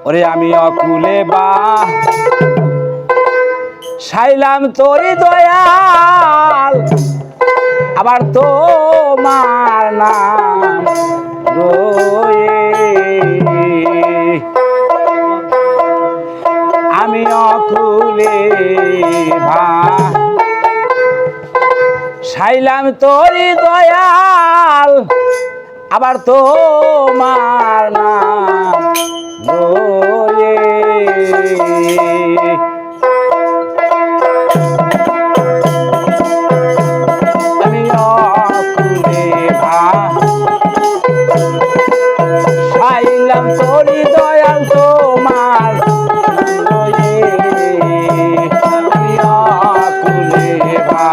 ওরে আমি অকুলে বা সাইলাম তোরি দয়াল আবার তোমার নাম রয়ে আমি অকুলে ভা সাইলাম তোরি দয়াল আবার তোমার নাম রয়ে আমি অকুলে ভা সাইলাম তোরি দয়াল তোমার রয়ে আমি অকুলে ভা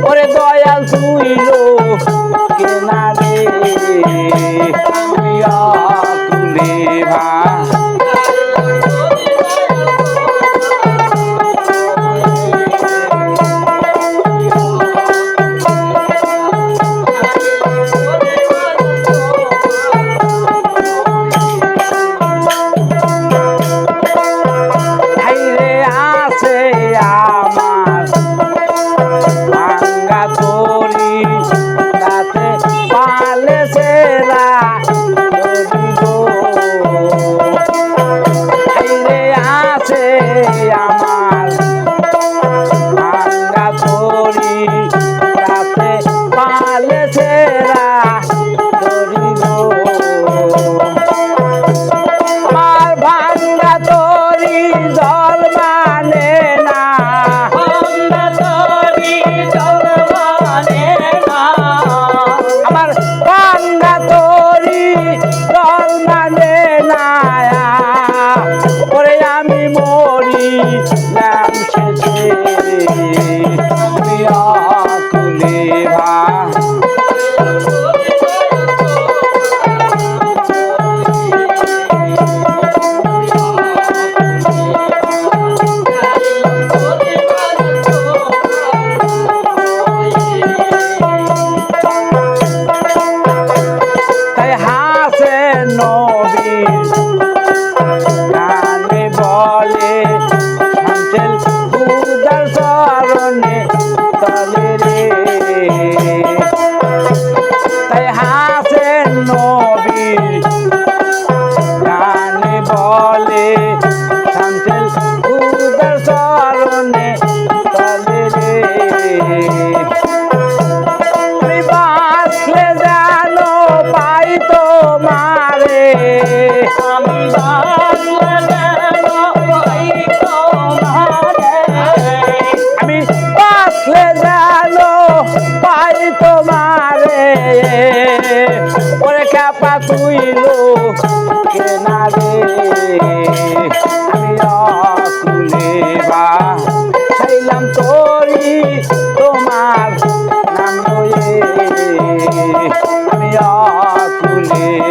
ওরে দয়াল তুই কেনা রে আমি অকুলে ভা আমি অকুলে ভা সাইলাম তোরি তোমার নাম রয়ে আমি অকুলে